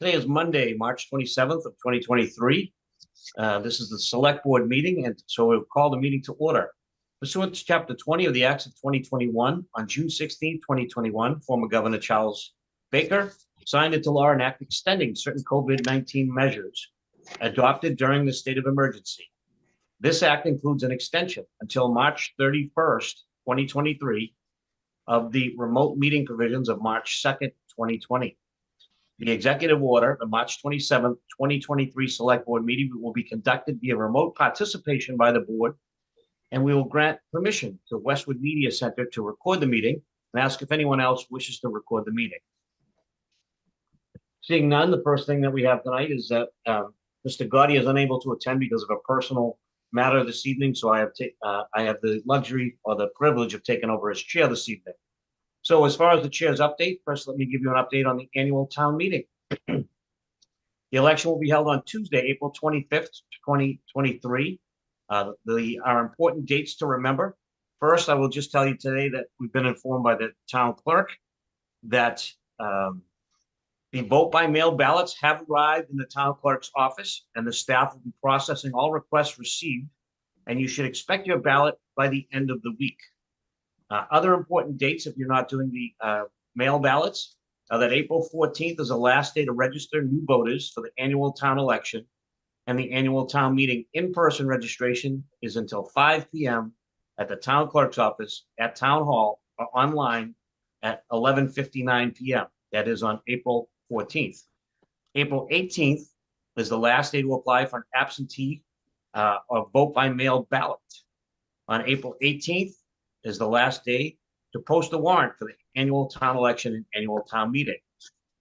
Today is Monday, March 27th of 2023. This is the Select Board meeting, and so we'll call the meeting to order. Pursuant to Chapter 20 of the Acts of 2021, on June 16, 2021, former Governor Charles Baker signed into law an act extending certain COVID-19 measures adopted during the state of emergency. This act includes an extension until March 31st, 2023, of the remote meeting provisions of March 2nd, 2020. The executive order, the March 27th, 2023 Select Board meeting will be conducted via remote participation by the board, and we will grant permission to Westwood Media Center to record the meeting and ask if anyone else wishes to record the meeting. Seeing none, the first thing that we have tonight is that Mr. Gotti is unable to attend because of a personal matter this evening, so I have the luxury or the privilege of taking over his chair this evening. So as far as the chair's update, first let me give you an update on the annual town meeting. The election will be held on Tuesday, April 25th, 2023. Are important dates to remember. First, I will just tell you today that we've been informed by the town clerk that the vote by mail ballots have arrived in the town clerk's office, and the staff will be processing all requests received, and you should expect your ballot by the end of the week. Other important dates, if you're not doing the mail ballots, are that April 14th is the last day to register new voters for the annual town election, and the annual town meeting in-person registration is until 5 p.m. at the town clerk's office at Town Hall or online at 11:59 p.m. That is on April 14th. April 18th is the last day to apply for an absentee or vote by mail ballot. On April 18th, is the last day to post a warrant for the annual town election and annual town meeting.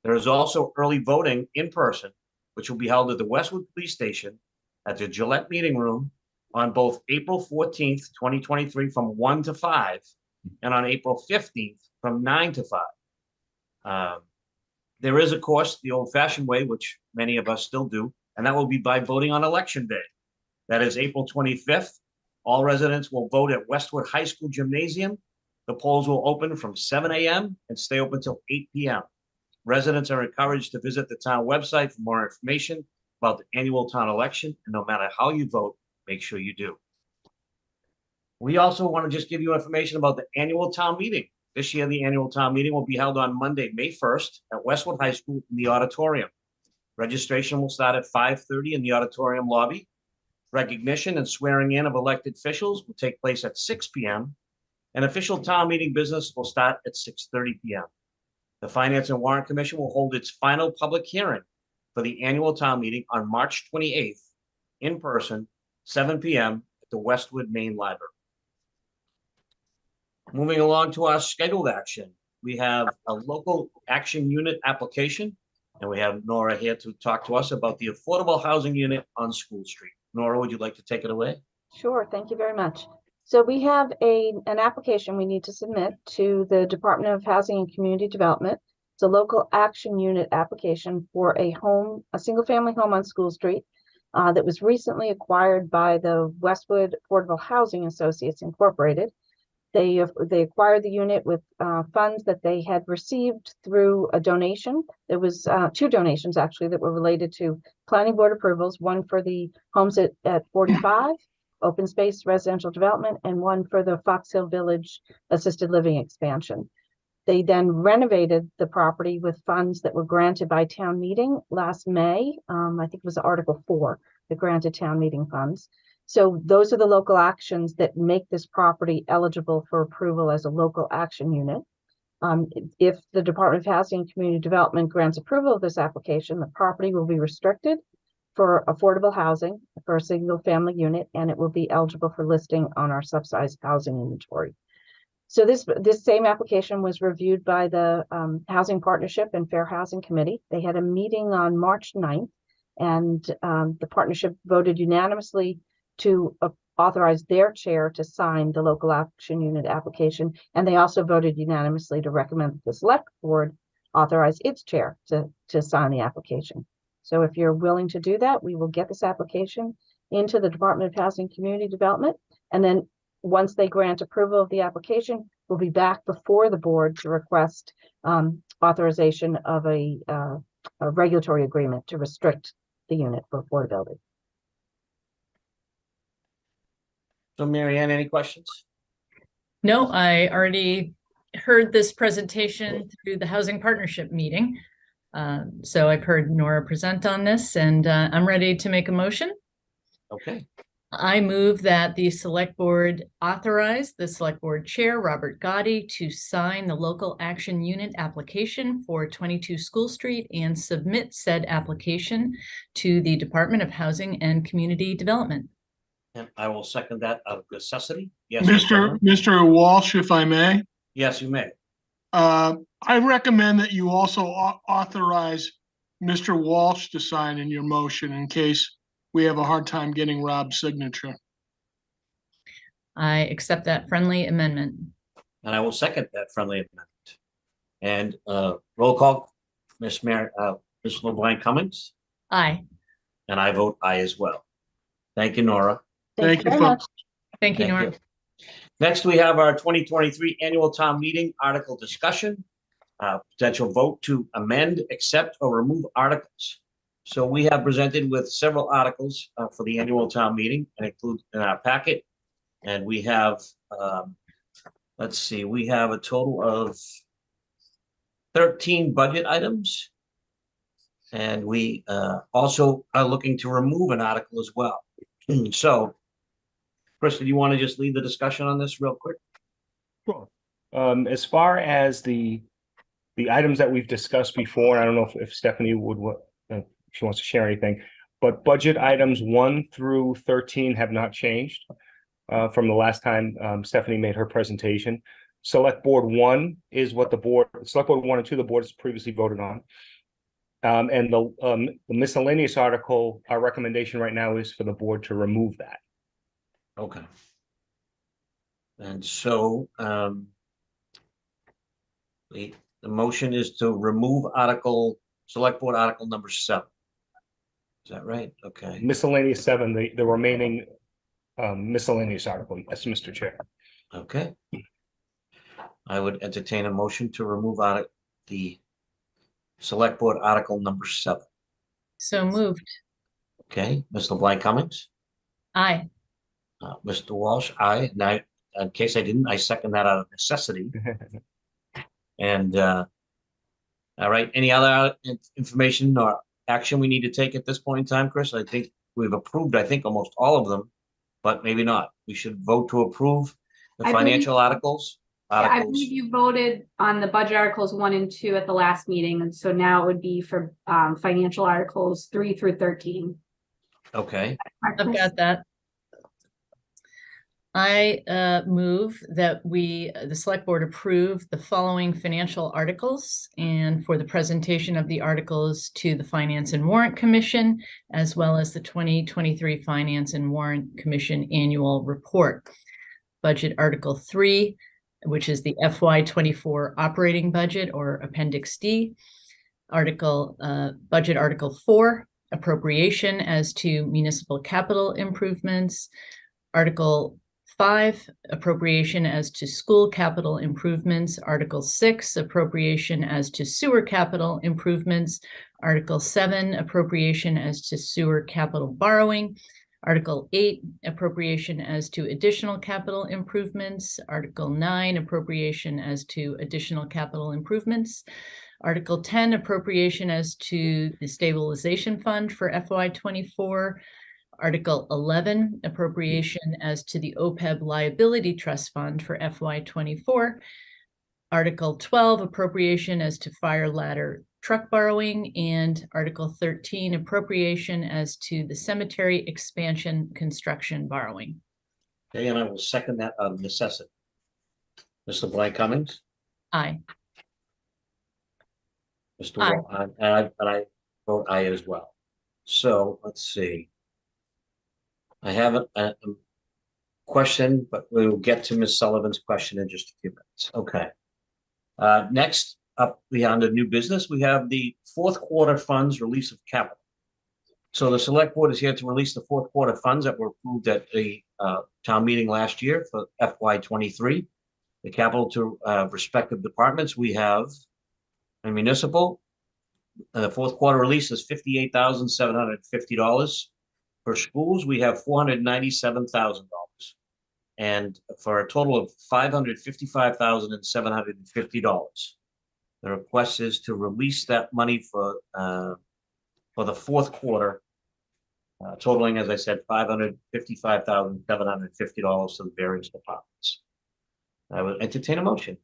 There is also early voting in person, which will be held at the Westwood Police Station at the Gillette Meeting Room on both April 14th, 2023 from 1 to 5, and on April 15th from 9 to 5. There is, of course, the old-fashioned way, which many of us still do, and that will be by voting on Election Day. That is April 25th. All residents will vote at Westwood High School Gymnasium. The polls will open from 7 a.m. and stay open until 8 p.m. Residents are encouraged to visit the town website for more information about the annual town election, and no matter how you vote, make sure you do. We also want to just give you information about the annual town meeting. This year, the annual town meeting will be held on Monday, May 1st at Westwood High School in the auditorium. Registration will start at 5:30 in the auditorium lobby. Recognition and swearing in of elected officials will take place at 6 p.m. and official town meeting business will start at 6:30 p.m. The Finance and Warrant Commission will hold its final public hearing for the annual town meeting on March 28th in person, 7 p.m. at the Westwood Main Library. Moving along to our scheduled action, we have a local action unit application, and we have Nora here to talk to us about the affordable housing unit on School Street. Nora, would you like to take it away? Sure, thank you very much. So we have an application we need to submit to the Department of Housing and Community Development. It's a local action unit application for a single family home on School Street that was recently acquired by the Westwood Affordable Housing Associates Incorporated. They acquired the unit with funds that they had received through a donation. There was two donations actually that were related to planning board approvals, one for the homes at 45, open space residential development, and one for the Fox Hill Village assisted living expansion. They then renovated the property with funds that were granted by town meeting last May. I think it was Article 4, the granted town meeting funds. So those are the local actions that make this property eligible for approval as a local action unit. If the Department of Housing and Community Development grants approval of this application, the property will be restricted for affordable housing for a single family unit, and it will be eligible for listing on our subsidized housing inventory. So this same application was reviewed by the Housing Partnership and Fair Housing Committee. They had a meeting on March 9th, and the partnership voted unanimously to authorize their chair to sign the local action unit application. And they also voted unanimously to recommend that the select board authorize its chair to sign the application. So if you're willing to do that, we will get this application into the Department of Housing and Community Development. And then once they grant approval of the application, we'll be back before the board to request authorization of a a regulatory agreement to restrict the unit for affordability. So Mary Ann, any questions? No, I already heard this presentation through the Housing Partnership meeting. So I've heard Nora present on this, and I'm ready to make a motion. Okay, I move that the select board authorize the select board chair, Robert Gotti, to sign the local action unit application for 22 School Street and submit said application to the Department of Housing and Community Development. and I will second that out of necessity. Yes, Mr. Walsh, if I may, Yes, you may. I recommend that you also authorize Mr. Walsh to sign in your motion in case we have a hard time getting Rob's signature. I accept that friendly amendment. And I will second that friendly amendment. And roll call, Ms. LeBlanc Cummings, Aye. and I vote aye as well. Thank you, Nora. Thank you, very folks. much. Thank you, Thank Nora. you. Next, we have our 2023 annual town meeting article discussion. Potential vote to amend, accept, or remove articles. So we have presented with several articles for the annual town meeting and include in our packet. And we have, let's see, we have a total of 13 budget items. And we also are looking to remove an article as well. So, Chris, do you want to just lead the discussion on this real quick? Sure. As far as the items that we've discussed before, I don't know if Stephanie would, if she wants to share anything, but budget items 1 through 13 have not changed from the last time Stephanie made her presentation. Select Board 1 is what Select Board 1 and 2, the board has previously voted on. And the miscellaneous article, our recommendation right now is for the board to remove that. Okay. And so, the motion is to remove select board article number 7. Is that right? Okay. Miscellaneous 7, the remaining miscellaneous article. Yes, Mr. Chair. Okay. I would entertain a motion to remove the select board article number 7. So moved. Okay, Ms. LeBlanc Cummings, Aye. Mr. Walsh, aye. Now, in case I didn't, I second that out of necessity. And all right, any other information or action we need to take at this point in time, Chris? I think we've approved, almost all of them, but maybe not. We should vote to approve the financial articles. I believe you voted on the budget articles 1 and 2 at the last meeting, and so now it would be for financial articles 3 through 13. Okay, I've got that. I move that the select board approve the following financial articles and for the presentation of the articles to the Finance and Warrant Commission, as well as the 2023 Finance and Warrant Commission annual report. Budget Article 3, which is the FY24 operating budget or Appendix D. Budget Article 4, appropriation as to municipal capital improvements. Article 5, appropriation as to school capital improvements. Article 6, appropriation as to sewer capital improvements. Article 7, appropriation as to sewer capital borrowing. Article 8, appropriation as to additional capital improvements. Article 9, appropriation as to additional capital improvements. Article 10, appropriation as to the stabilization fund for FY24. Article 11, appropriation as to the OPEB liability trust fund for FY24. Article 12, appropriation as to fire ladder truck borrowing, and Article 13, appropriation as to the cemetery expansion construction borrowing. okay, and I will second that out of necessity. Ms. LeBlanc Cummings, Aye. Mr. Aye. Wall, and I vote aye as well. So let's see. I have a question, but we will get to Ms. Sullivan's question in just a few minutes. Okay. Next up, we have under new business, we have the fourth quarter funds release of capital. So the select board is here to release the fourth quarter funds that were approved at the town meeting last year for FY23. The capital to respective departments. We have a municipal, The fourth quarter release is $58,750. For schools, we have $497,000. And for a total of $555,750. The request is to release that money for the fourth quarter, totaling, as I said, $555,750 to the various departments. I would entertain a motion.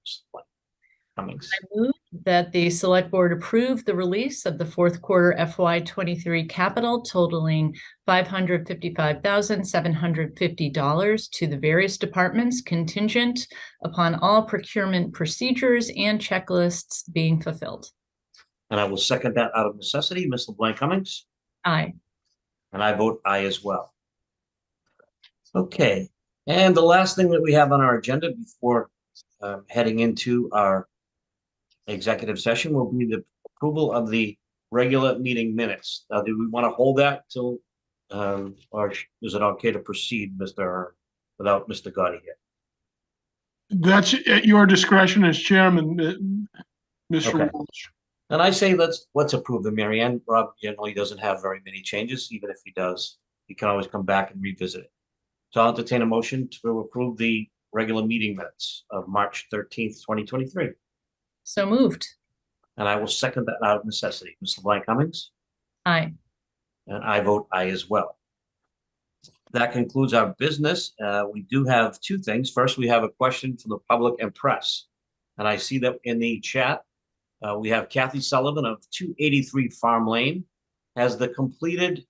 Cummings. I move that the select board approve the release of the fourth quarter FY23 capital totaling $555,750 to the various departments contingent upon all procurement procedures and checklists being fulfilled. And I will second that out of necessity. Ms. LeBlanc Cummings? Aye. And I vote aye as well. Okay, and the last thing that we have on our agenda before heading into our executive session will be the approval of the regular meeting minutes. Do we want to hold that till, or is it okay to proceed, without Mr. Gotti here? That's at your discretion as chairman, Mr. Okay. Walsh. And I say let's approve them, Mary Ann. Rob generally doesn't have very many changes. Even if he does, he can always come back and revisit it. So I'll entertain a motion to approve the regular meeting minutes of March 13th, 2023. So moved. And I will second that out of necessity. Ms. LeBlanc Cummings? Aye. And I vote aye as well. That concludes our business. We do have two things. First, we have a question from the public and press. And I see that in the chat, we have Kathy Sullivan of 283 Farm Lane. Has the completed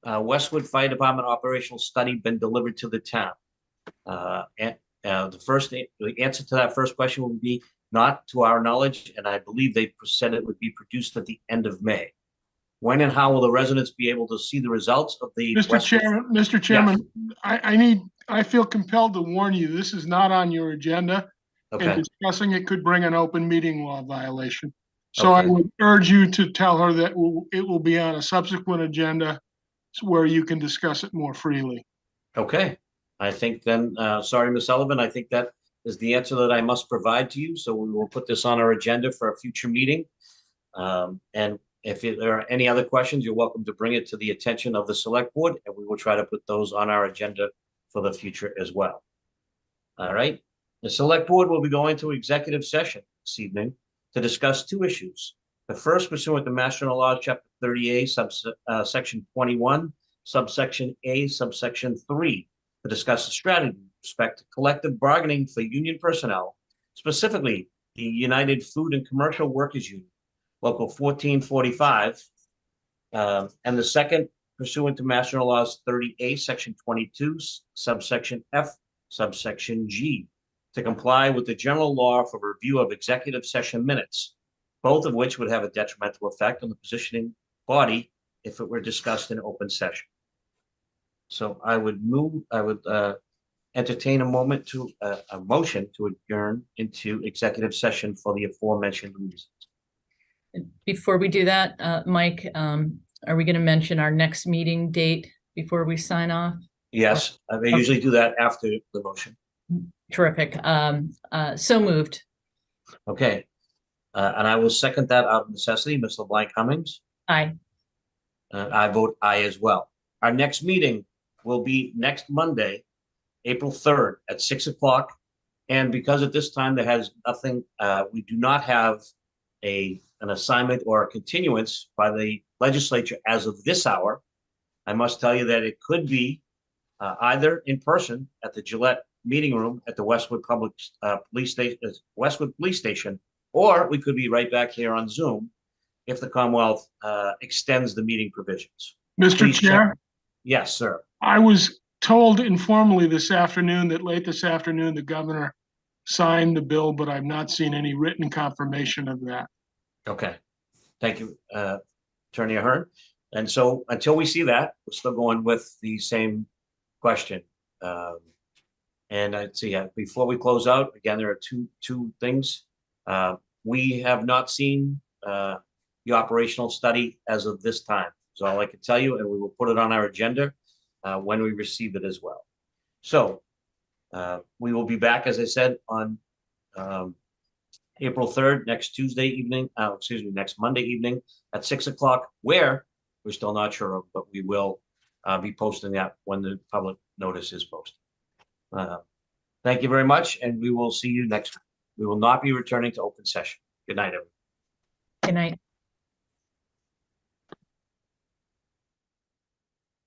Westwood Fire Department operational study been delivered to the town? The answer to that first question would be not to our knowledge, and I believe they said it would be produced at the end of May. When and how will the residents be able to see the results of the Mr. Chairman, I feel compelled to warn you, this is not on your agenda. Okay. And discussing it could bring an open meeting law violation. So Okay. I would urge you to tell her that it will be on a subsequent agenda where you can discuss it more freely. Okay. I think then, sorry, Ms. Sullivan, I think that is the answer that I must provide to you. So we will put this on our agenda for a future meeting. And if there are any other questions, you're welcome to bring it to the attention of the select board, and we will try to put those on our agenda for the future as well. All right. The select board will be going to executive session this evening to discuss two issues. The first, pursuant to Mass General Law, Chapter 30A, Section 21, subsection A, subsection 3, to discuss the strategy with respect to collective bargaining for union personnel, specifically the United Food and Commercial Workers Union, Local 1445. And the second, pursuant to Mass General Laws 30A, Section 22, subsection F, subsection G, to comply with the general law for review of executive session minutes, both of which would have a detrimental effect on the positioning body if it were discussed in open session. So I would entertain a motion to adjourn into executive session for the aforementioned reasons. Before we do that, Mike, are we going to mention our next meeting date before we sign off? Yes, I usually do that after the motion. Terrific. So moved. Okay. And I will second that out of necessity. Ms. LeBlanc Cummings? Aye. I vote aye as well. Our next meeting will be next Monday, April 3rd at 6 o'clock. And because at this time there has nothing, we do not have an assignment or a continuance by the legislature as of this hour. I must tell you that it could be either in person at the Gillette meeting room at the Westwood Westwood Police Station, or we could be right back here on Zoom if the Commonwealth extends the meeting provisions. Mr. Please Chair? check. Yes, sir. I was told informally this afternoon that late this afternoon, the governor signed the bill, but I've not seen any written confirmation of that. Okay. Thank you, Attorney Ahern. And so until we see that, we're still going with the same question. And I'd see, before we close out, again, there are two things. We have not seen the operational study as of this time. So all I can tell you, and we will put it on our agenda when we receive it as well. So we will be back, as I said, on April 3rd, next Tuesday evening, next Monday evening at 6 o'clock, where we're still not sure of, but we will be posting that when the public notice is posted. Thank you very much, and we will see you next week. We will not be returning to open session. Good night, everyone. Good night.